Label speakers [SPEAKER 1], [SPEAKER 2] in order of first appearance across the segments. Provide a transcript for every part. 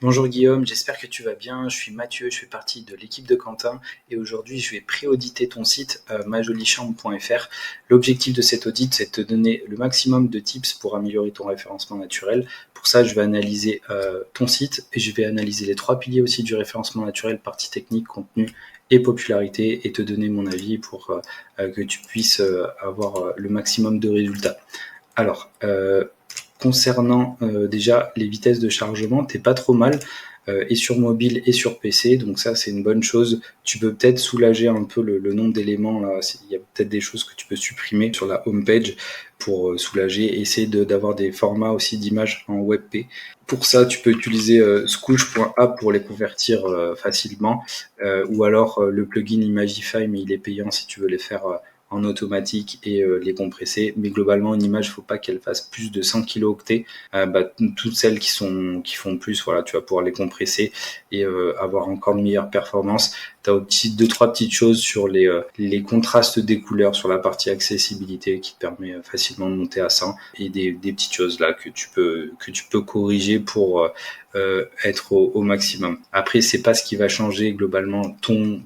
[SPEAKER 1] Bonjour Guillaume, j'espère que tu vas bien. Je suis Mathieu, je fais partie de l'équipe de Quentin et aujourd'hui je vais pré-auditer ton site majolichambre.fr. L'objectif de cet audit, c'est de te donner le maximum de tips pour améliorer ton référencement naturel. Pour ça, je vais analyser ton site et je vais analyser les 3 piliers aussi du référencement naturel, partie technique, contenu et popularité, et te donner mon avis pour que tu puisses avoir le maximum de résultats. Alors, concernant déjà les vitesses de chargement, t'es pas trop mal, et sur mobile et sur PC, donc ça c'est une bonne chose. Tu peux peut-être soulager un peu le nombre d'éléments là, il y a peut-être des choses que tu peux supprimer sur la home page pour soulager, et essayer d'avoir des formats aussi d'images en WebP. Pour ça, tu peux utiliser Skoosh.app pour les convertir facilement, ou alors le plugin Imagify, mais il est payant si tu veux les faire en automatique et les compresser. Mais globalement, une image, il ne faut pas qu'elle fasse plus de 100 kilooctets. Toutes celles qui font plus, voilà, tu vas pouvoir les compresser et avoir encore de meilleures performances. Tu as aussi 2-3 petites choses sur les contrastes des couleurs, sur la partie accessibilité qui te permet facilement de monter à 100, et des petites choses là que tu peux corriger pour être au maximum. Après, c'est pas ce qui va changer globalement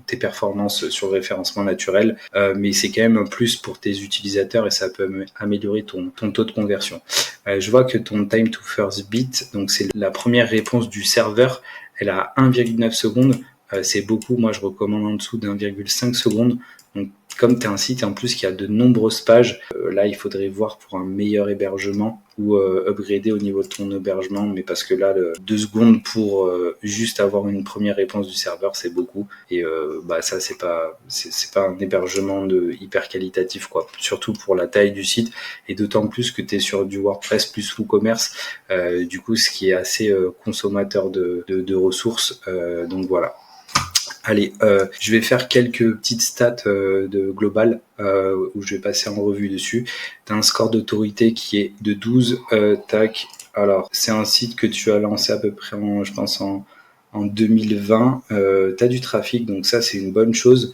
[SPEAKER 1] tes performances sur le référencement naturel, mais c'est quand même un plus pour tes utilisateurs et ça peut améliorer ton taux de conversion. Je vois que ton time to first bit, donc c'est la première réponse du serveur, elle a 1,9 secondes. C'est beaucoup. Moi, je recommande en dessous d'1,5 secondes. Donc, comme tu es un site en plus qui a de nombreuses pages, là, il faudrait voir pour un meilleur hébergement ou upgrader au niveau de ton hébergement. Mais parce que là, 2 secondes pour juste avoir une première réponse du serveur, c'est beaucoup. Et ça, c'est pas un hébergement hyper qualitatif, quoi. Surtout pour la taille du site. Et d'autant plus que tu es sur du WordPress plus WooCommerce. Du coup, ce qui est assez consommateur de ressources. Donc voilà. Allez, je vais faire quelques petites stats de global où je vais passer en revue dessus. Tu as un score d'autorité qui est de 12. Tac. Alors, c'est un site que tu as lancé à peu près, je pense, en 2020. Tu as du trafic, donc ça, c'est une bonne chose.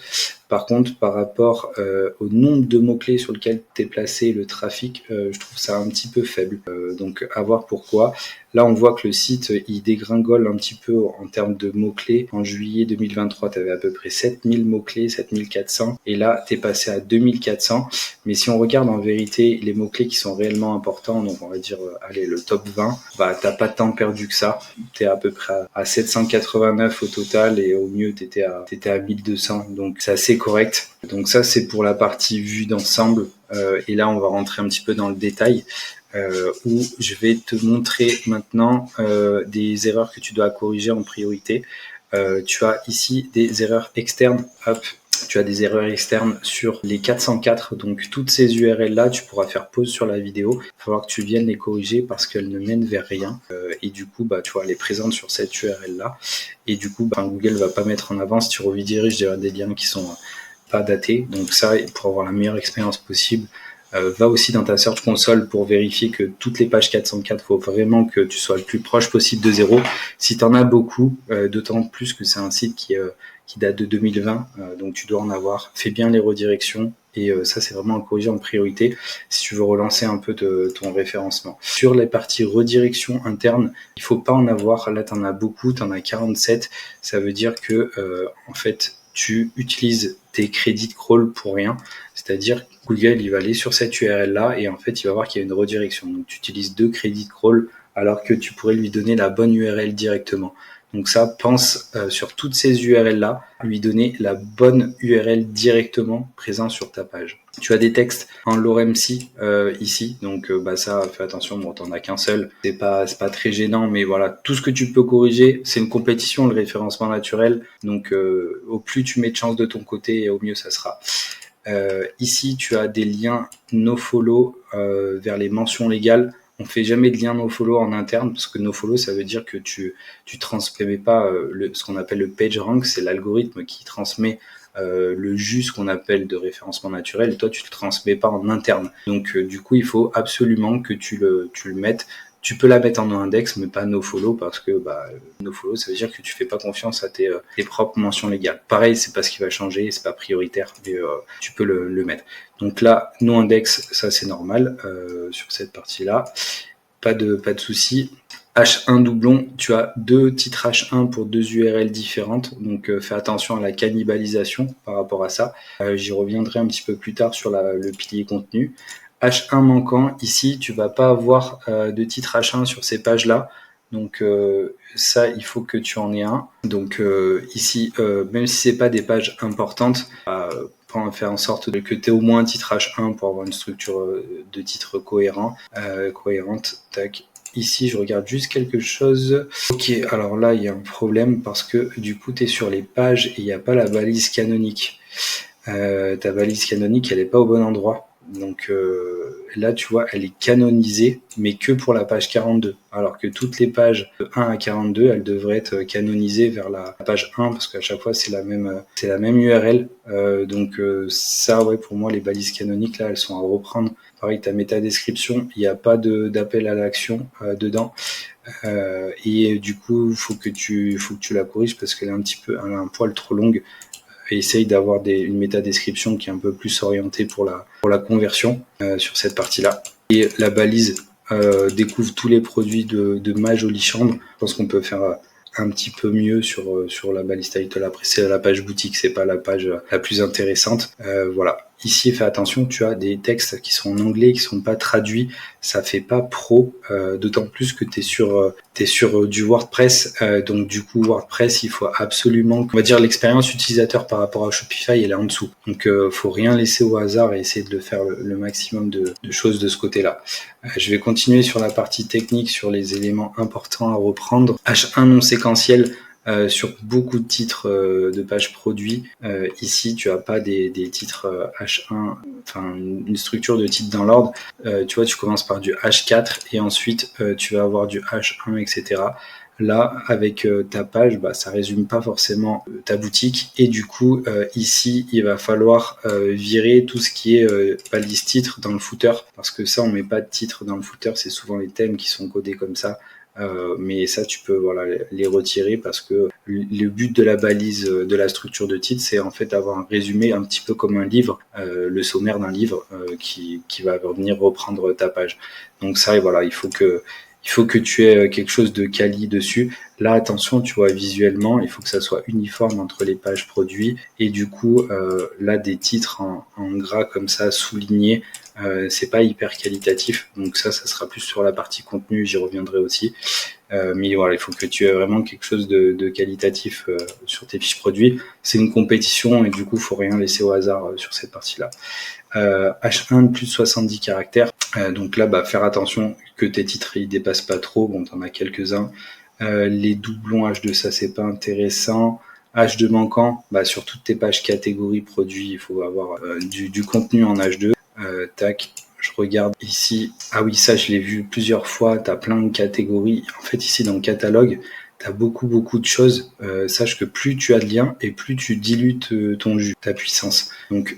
[SPEAKER 1] Par contre, par rapport au nombre de mots-clés sur lesquels tu es placé, le trafic, je trouve ça un petit peu faible. Donc, à voir pourquoi. Là, on voit que le site, il dégringole un petit peu en termes de mots-clés. En juillet 2023, tu avais à peu près 7000 mots-clés, 7400. Et là, tu es passé à 2400. Mais si on regarde en vérité les mots-clés qui sont réellement importants, donc on va dire, allez, le top 20, t'as pas tant perdu que ça. Tu es à peu près à 789 au total, et au mieux, tu étais à 1200. Donc, c'est assez correct. Donc ça, c'est pour la partie vue d'ensemble. Et là, on va rentrer un petit peu dans le détail. Où je vais te montrer maintenant des erreurs que tu dois corriger en priorité. Tu as ici des erreurs externes. Hop, tu as des erreurs externes sur les 404. Donc toutes ces URL là, tu pourras faire pause sur la vidéo. Il va falloir que tu viennes les corriger parce qu'elles ne mènent vers rien. Et du coup, tu vois, les présentes sur cette URL là. Et du coup, Google va pas mettre en avant si tu rediriges des liens qui sont pas datés. Donc ça, pour avoir la meilleure expérience possible, va aussi dans ta Search Console pour vérifier que toutes les pages 404, il faut vraiment que tu sois le plus proche possible de zéro. Si tu en as beaucoup, d'autant plus que c'est un site qui date de 2020, donc tu dois en avoir. Fais bien les redirections, et ça, c'est vraiment à corriger en priorité si tu veux relancer un peu ton référencement. Sur les parties redirection interne, il faut pas en avoir. Là, tu en as beaucoup, tu en as 47. Ça veut dire que, en fait, tu utilises tes crédits de crawl pour rien. C'est-à-dire Google, il va aller sur cette URL-là et en fait, il va voir qu'il y a une redirection. Donc, tu utilises 2 crédits de crawl alors que tu pourrais lui donner la bonne URL directement. Donc ça, pense sur toutes ces URL-là, lui donner la bonne URL directement présent sur ta page. Tu as des textes en lorem-si ici, donc ça, fais attention, bon, t'en as qu'un seul, c'est pas très gênant, mais voilà, tout ce que tu peux corriger, c'est une compétition, le référencement naturel, donc au plus tu mets de chance de ton côté, au mieux ça sera. Ici, tu as des liens nofollow vers les mentions légales. On fait jamais de lien nofollow en interne parce que nofollow, ça veut dire que tu transmets pas ce qu'on appelle le PageRank, c'est l'algorithme qui transmet le jus, ce qu'on appelle de référencement naturel, et toi tu le transmets pas en interne. Donc du coup, il faut absolument que tu le mettes. Tu peux la mettre en index, mais pas nofollow, parce que nofollow, ça veut dire que tu fais pas confiance à tes propres mentions légales. Pareil, c'est pas ce qui va changer, c'est pas prioritaire, mais tu peux le mettre. Donc là, no-index, ça c'est normal sur cette partie-là. Pas de souci. H1 doublon, tu as 2 titres H1 pour 2 URL différentes, donc fais attention à la cannibalisation par rapport à ça. J'y reviendrai un petit peu plus tard sur le pilier contenu. H1 manquant, ici tu vas pas avoir de titre H1 sur ces pages-là, donc ça il faut que tu en aies un. Donc ici, même si c'est pas des pages importantes, faire en sorte que tu aies au moins un titre H1 pour avoir une structure de titre cohérente. Tac. Ici, je regarde juste quelque chose. Ok, alors là, il y a un problème parce que du coup, tu es sur les pages et il n'y a pas la balise canonique. Ta balise canonique, elle n'est pas au bon endroit. Donc là, tu vois, elle est canonisée, mais que pour la page 42. Alors que toutes les pages de 1 à 42, elles devraient être canonisées vers la page 1, parce qu'à chaque fois, c'est la même URL. Donc ça, ouais, pour moi, les balises canoniques, là, elles sont à reprendre. Pareil, ta métadescription, il n'y a pas d'appel à l'action dedans. Et du coup, faut que tu la corriges parce qu'elle elle a un poil trop longue. Et essaye d'avoir une métadescription qui est un peu plus orientée pour la conversion sur cette partie-là. Et la balise découvre tous les produits de ma jolie chambre. Je pense qu'on peut faire un petit peu mieux sur la balise title. Après, c'est la page boutique, c'est pas la page la plus intéressante. Voilà. Ici, fais attention, tu as des textes qui sont en anglais, qui sont pas traduits. Ça fait pas pro, d'autant plus que t'es sur du WordPress. Donc du coup, WordPress, il faut absolument, on va dire, l'expérience utilisateur par rapport à Shopify, elle est en dessous. Donc faut rien laisser au hasard et essayer de le faire le maximum de choses de ce côté-là. Je vais continuer sur la partie technique, sur les éléments importants à reprendre. H1 non séquentiel. Sur beaucoup de titres de pages produits, ici tu as pas des titres H1, enfin une structure de titre dans l'ordre. Tu vois, tu commences par du H4 et ensuite tu vas avoir du H1, etc. Là, avec ta page, ça résume pas forcément ta boutique et du coup ici il va falloir virer tout ce qui est balise titre dans le footer, parce que ça on met pas de titre dans le footer, c'est souvent les thèmes qui sont codés comme ça. Mais ça, tu peux les retirer parce que le but de la balise, de la structure de titre, c'est en fait d'avoir un résumé un petit peu comme un livre, le sommaire d'un livre qui va venir reprendre ta page. Donc ça, voilà, il faut que tu aies quelque chose de quali dessus. Là, attention, tu vois, visuellement, il faut que ça soit uniforme entre les pages produits. Et du coup, là, des titres en gras comme ça, soulignés, c'est pas hyper qualitatif. Donc ça sera plus sur la partie contenu, j'y reviendrai aussi. Mais voilà, il faut que tu aies vraiment quelque chose de qualitatif sur tes fiches produits. C'est une compétition et du coup, faut rien laisser au hasard sur cette partie-là. H1 de plus de 70 caractères. Donc là, faire attention que tes titres ils dépassent pas trop. Bon, t'en as quelques-uns. Les doublons H2, ça c'est pas intéressant. H2 manquant, sur toutes tes pages catégories produits, il faut avoir du contenu en H2. Tac, je regarde ici. Ah oui, ça je l'ai vu plusieurs fois. T'as plein de catégories. En fait, ici dans le catalogue, t'as beaucoup de choses. Sache que plus tu as de liens et plus tu dilues ton jus, ta puissance. Donc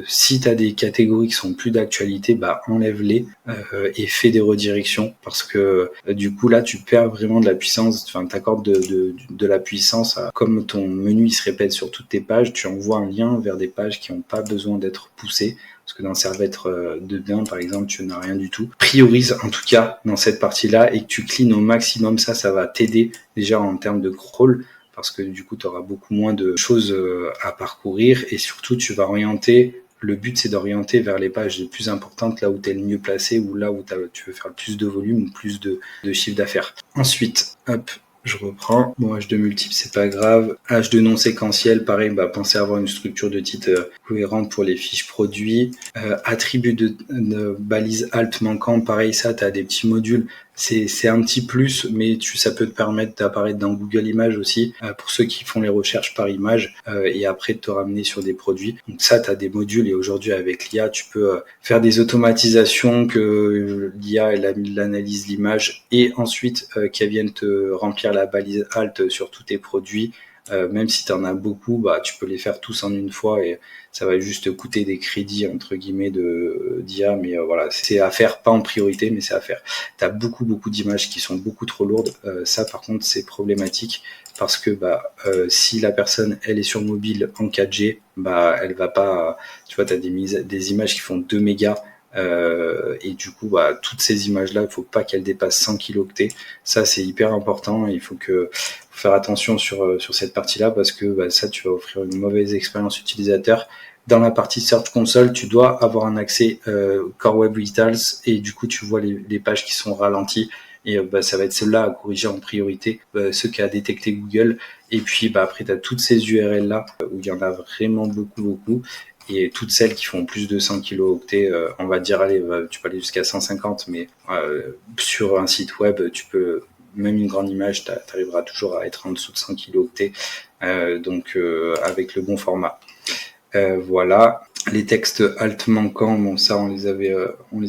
[SPEAKER 1] si t'as des catégories qui sont plus d'actualité, enlève-les et fais des redirections, parce que du coup là tu perds vraiment de la puissance. Enfin, t'accordes de la puissance comme ton menu il se répète sur toutes tes pages, tu envoies un lien vers des pages qui n'ont pas besoin d'être poussées. Parce que dans Servette de bain, par exemple, tu n'as rien du tout. Priorise en tout cas dans cette partie-là et que tu cleans au maximum. Ça va t'aider déjà en termes de crawl, parce que du coup, tu auras beaucoup moins de choses à parcourir et surtout, tu vas orienter. Le but, c'est d'orienter vers les pages les plus importantes, là où tu es le mieux placé ou là où tu veux faire le plus de volume ou plus de chiffre d'affaires. Ensuite, hop, je reprends. Bon, H2 multiple, c'est pas grave. H2 non séquentiel, pareil, pensez à avoir une structure de titre cohérente pour les fiches produits. Attribut de balise alt manquant, pareil, ça, tu as des petits modules. C'est un petit plus, mais ça peut te permettre d'apparaître dans Google Images aussi, pour ceux qui font les recherches par image, et après de te ramener sur des produits. Donc ça, tu as des modules, et aujourd'hui avec l'IA, tu peux faire des automatisations que l'IA elle analyse l'image et ensuite qu'elle vienne te remplir la balise alt sur tous tes produits. Même si tu en as beaucoup, tu peux les faire tous en une fois et ça va juste coûter des crédits entre guillemets d'IA, mais voilà, c'est à faire, pas en priorité, mais c'est à faire. Tu as beaucoup d'images qui sont beaucoup trop lourdes. Ça par contre c'est problématique, parce que si la personne elle est sur mobile en 4G, elle va pas, tu vois, tu as des images qui font 2 mégas. Et du coup, toutes ces images-là, il faut pas qu'elles dépassent 100 kilooctets. Ça, c'est hyper important. Il faut faire attention sur cette partie-là parce que ça, tu vas offrir une mauvaise expérience utilisateur. Dans la partie Search Console, tu dois avoir un accès Core Web Vitals et du coup, tu vois les pages qui sont ralenties. Et ça va être celle-là à corriger en priorité, ce qu'a détecté Google. Et puis après, tu as toutes ces URL-là où il y en a vraiment beaucoup. Et toutes celles qui font plus de 100 kilooctets, on va dire, allez, tu peux aller jusqu'à 150, mais sur un site web, tu peux, même une grande image, tu arriveras toujours à être en dessous de 100 kilooctets, avec le bon format. Voilà. Les textes alt manquants, bon ça on les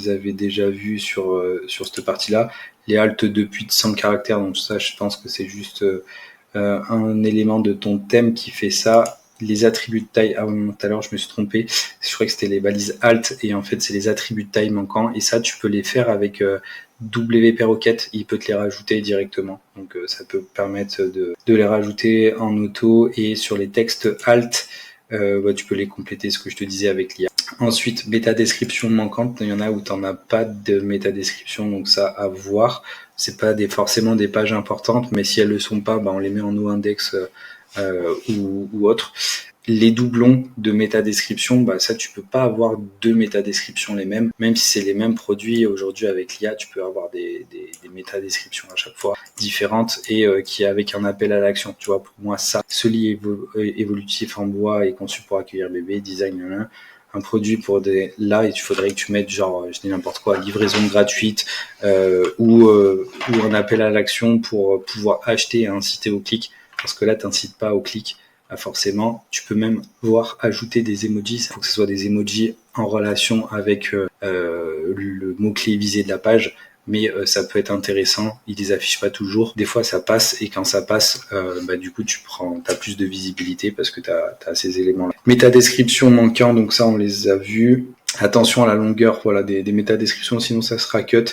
[SPEAKER 1] avait déjà vus sur cette partie-là. Les alt de plus de 100 caractères, donc ça je pense que c'est juste un élément de ton thème qui fait ça. Les attributs de taille, tout à l'heure je me suis trompé, je crois que c'était les balises alt et en fait c'est les attributs de taille manquants et ça tu peux les faire avec WP Rocket, il peut te les rajouter directement, donc ça peut permettre de les rajouter en auto. Et sur les textes alt, tu peux les compléter, ce que je te disais avec l'IA. Ensuite, métadescription manquante, il y en a où tu n'en as pas de métadescription, donc ça à voir. C'est pas forcément des pages importantes, mais si elles le sont pas, on les met en no-index ou autre. Les doublons de métadescription, ça tu peux pas avoir deux métadescriptions les mêmes, même si c'est les mêmes produits. Aujourd'hui avec l'IA, tu peux avoir des métadescriptions à chaque fois différentes et qui avec un appel à l'action. Tu vois, pour moi ça, ce lit évolutif en bois est conçu pour accueillir bébé, design, un produit pour là, et il faudrait que tu mettes genre, je dis n'importe quoi, livraison gratuite ou un appel à l'action pour pouvoir acheter et inciter au clic, parce que là t'incites pas au clic. Forcément, tu peux même ajouter des emojis. Il faut que ce soit des emojis en relation avec le mot-clé visé de la page, mais ça peut être intéressant. Ils les affichent pas toujours. Des fois, ça passe, et quand ça passe, du coup, t'as plus de visibilité parce que t'as ces éléments-là. Métadescription manquant, donc ça, on les a vus. Attention à la longueur, voilà, des métadescriptions, sinon ça sera cut.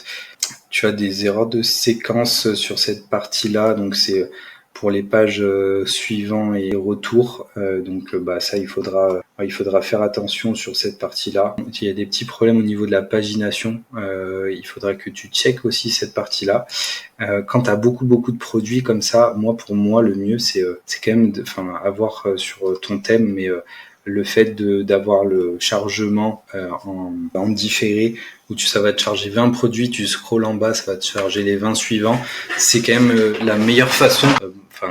[SPEAKER 1] Tu as des erreurs de séquence sur cette partie-là, donc c'est pour les pages suivants et retours, ça il faudra faire attention sur cette partie-là. Il y a des petits problèmes au niveau de la pagination, il faudra que tu checkes aussi cette partie-là. Quand tu as beaucoup de produits comme ça, pour moi le mieux c'est quand même avoir sur ton thème, mais le fait d'avoir le chargement en différé, où ça va te charger 20 produits, tu scrolles en bas, ça va te charger les 20 suivants. C'est quand même la meilleure façon,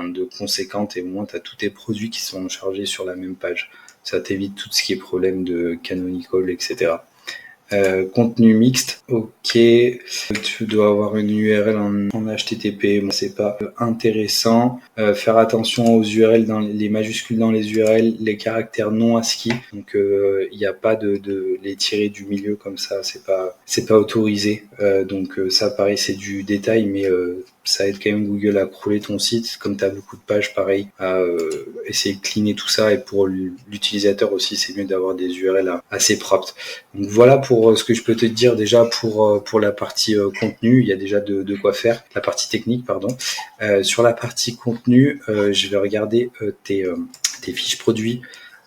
[SPEAKER 1] de conséquente, et au moins tu as tous tes produits qui sont chargés sur la même page. Ça t'évite tout ce qui est problème de canonical, etc. Contenu mixte, ok, tu dois avoir une URL en HTTP, c'est pas intéressant. Faire attention aux URL, les majuscules dans les URL, les caractères non ASCII, donc il n'y a pas de les tirer du milieu comme ça, c'est pas autorisé. Ça pareil, c'est du détail, mais ça aide quand même Google à crawler ton site. Comme tu as beaucoup de pages, pareil, à essayer de cleaner tout ça, et pour l'utilisateur aussi, c'est mieux d'avoir des URL assez propres. Donc voilà pour ce que je peux te dire déjà pour la partie contenu. Il y a déjà de quoi faire. La partie technique, pardon. Sur la partie contenu, je vais regarder tes fiches produits.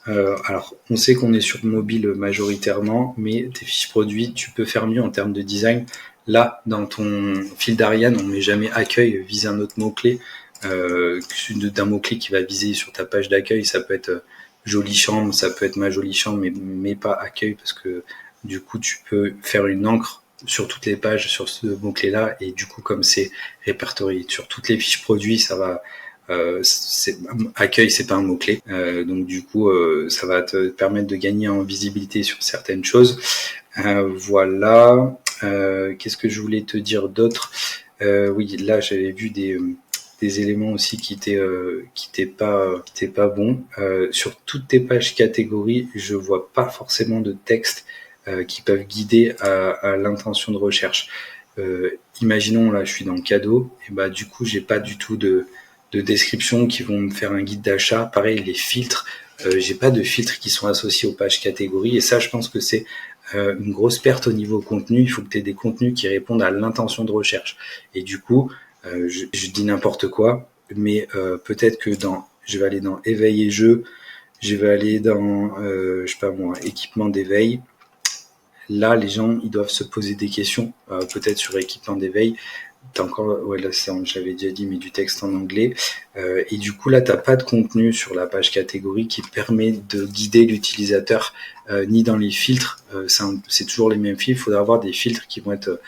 [SPEAKER 1] Alors, on sait qu'on est sur mobile majoritairement, mais tes fiches produits, tu peux faire mieux en termes de design. Là, dans ton fil d'Ariane, on ne met jamais accueil, vise un autre mot-clé, d'un mot-clé qui va viser sur ta page d'accueil. Ça peut être jolie chambre, ça peut être ma jolie chambre, mais pas accueil, parce que du coup, tu peux faire une encre sur toutes les pages sur ce mot-clé-là, et du coup, comme c'est répertorié sur toutes les fiches produits, ça va... accueil, c'est pas un mot-clé, donc du coup ça va te permettre de gagner en visibilité sur certaines choses. Voilà. Qu'est-ce que je voulais te dire d'autre? Oui, là j'avais vu des éléments aussi qui étaient pas bons. Sur toutes tes pages catégories, je vois pas forcément de texte qui peuvent guider à l'intention de recherche. Imaginons, là je suis dans cadeau, et du coup j'ai pas du tout de description qui vont me faire un guide d'achat. Pareil, les filtres, j'ai pas de filtres qui sont associés aux pages catégories, et ça je pense que c'est une grosse perte au niveau contenu. Il faut que tu aies des contenus qui répondent à l'intention de recherche. Et du coup, je dis n'importe quoi, mais peut-être que je vais aller dans éveil et jeu, je vais aller dans, je sais pas moi, équipement d'éveil. là, les gens, ils doivent se poser des questions, peut-être sur équipement d'éveil. T'as encore, ouais, là, j'avais déjà dit, mais du texte en anglais. Et du coup, là, t'as pas de contenu sur la page catégorie qui permet de guider l'utilisateur, ni dans les filtres. C'est toujours les mêmes filtres. Il faudra avoir des filtres qui vont être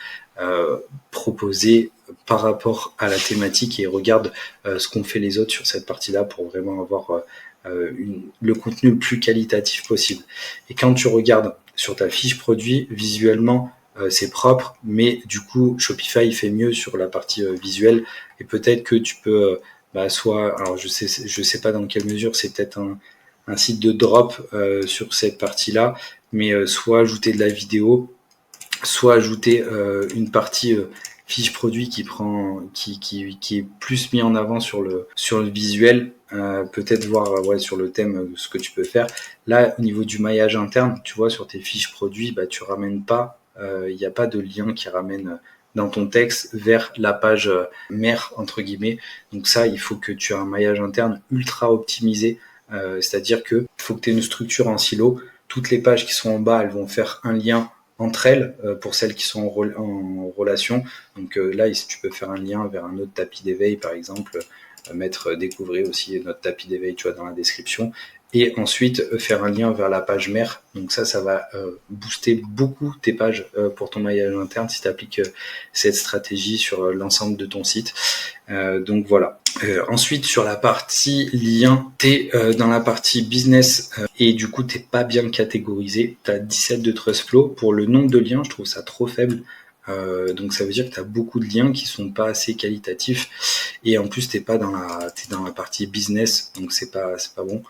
[SPEAKER 1] proposés par rapport à la thématique et regarde ce qu'ont fait les autres sur cette partie-là pour vraiment avoir le contenu le plus qualitatif possible. Et quand tu regardes sur ta fiche produit, visuellement, c'est propre, mais du coup, Shopify il fait mieux sur la partie visuelle et peut-être que tu peux soit, alors je sais pas dans quelle mesure, c'est peut-être un site de drop sur cette partie-là, mais soit ajouter de la vidéo, soit ajouter une partie fiche produit qui est plus mis en avant sur le visuel, peut-être voir sur le thème ce que tu peux faire. Là, au niveau du maillage interne, tu vois, sur tes fiches produits, tu ramènes pas, il n'y a pas de lien qui ramène dans ton texte vers la page mère entre guillemets. Donc ça, il faut que tu aies un maillage interne ultra optimisé, c'est-à-dire que il faut que tu aies une structure en silo. Toutes les pages qui sont en bas, elles vont faire un lien entre elles pour celles qui sont en relation. Donc là, tu peux faire un lien vers un autre tapis d'éveil, par exemple, mettre découvrir aussi notre tapis d'éveil, tu vois, dans la description. Et ensuite, faire un lien vers la page mère. Donc ça va booster beaucoup tes pages pour ton maillage interne si tu appliques cette stratégie sur l'ensemble de ton site. Donc voilà. Ensuite, sur la partie lien, t'es dans la partie business et du coup, t'es pas bien catégorisé. T'as 17 de TrustFlow. Pour le nombre de liens, je trouve ça trop faible. Donc ça veut dire que t'as beaucoup de liens qui sont pas assez qualitatifs et en plus t'es dans la partie business, donc c'est pas bon.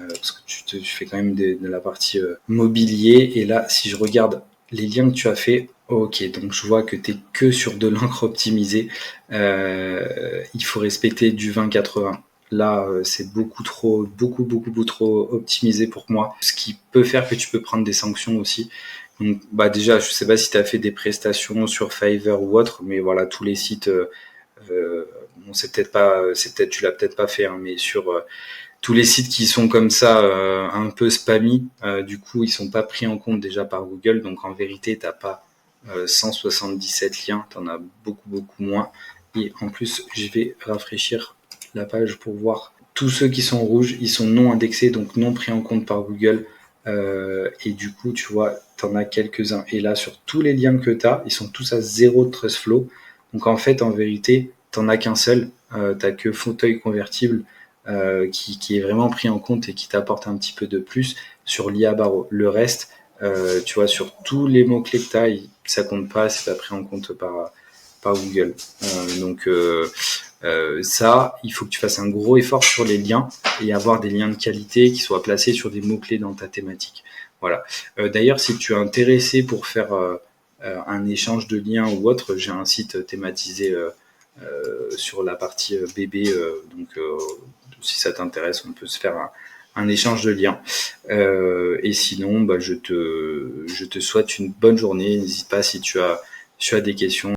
[SPEAKER 1] Parce que tu fais quand même de la partie mobilier. Et là, si je regarde les liens que tu as fait, ok, donc je vois que tu es que sur de l'encre optimisée. Il faut respecter du 20-80. Là, c'est beaucoup trop optimisé pour moi. Ce qui peut faire que tu peux prendre des sanctions aussi. Donc, déjà, je sais pas si tu as fait des prestations sur Fiverr ou autre, mais voilà, tous les sites, bon, tu l'as peut-être pas fait, hein, mais sur tous les sites qui sont comme ça, un peu spammy, du coup, ils sont pas pris en compte déjà par Google. Donc, en vérité, t'as pas 177 liens, t'en as beaucoup moins. Et en plus, je vais rafraîchir la page pour voir tous ceux qui sont rouges, ils sont non indexés, donc non pris en compte par Google. Et du coup, tu vois, t'en as quelques-uns. Et là, sur tous les liens que t'as, ils sont tous à 0 de TrustFlow. Donc, en fait, en vérité, t'en as qu'un seul. T'as que fauteuil convertible. Qui est vraiment pris en compte et qui t'apporte un petit peu de plus sur l'IA Barreau. Le reste, tu vois, sur tous les mots-clés que tu as, ça compte pas, c'est pas pris en compte par Google. Donc ça, il faut que tu fasses un gros effort sur les liens et avoir des liens de qualité qui soient placés sur des mots-clés dans ta thématique. Voilà. D'ailleurs, si tu es intéressé pour faire un échange de liens ou autre, j'ai un site thématisé sur la partie bébé, donc si ça t'intéresse, on peut se faire un échange de liens. Et sinon, je te souhaite une bonne journée. N'hésite pas si tu as des questions.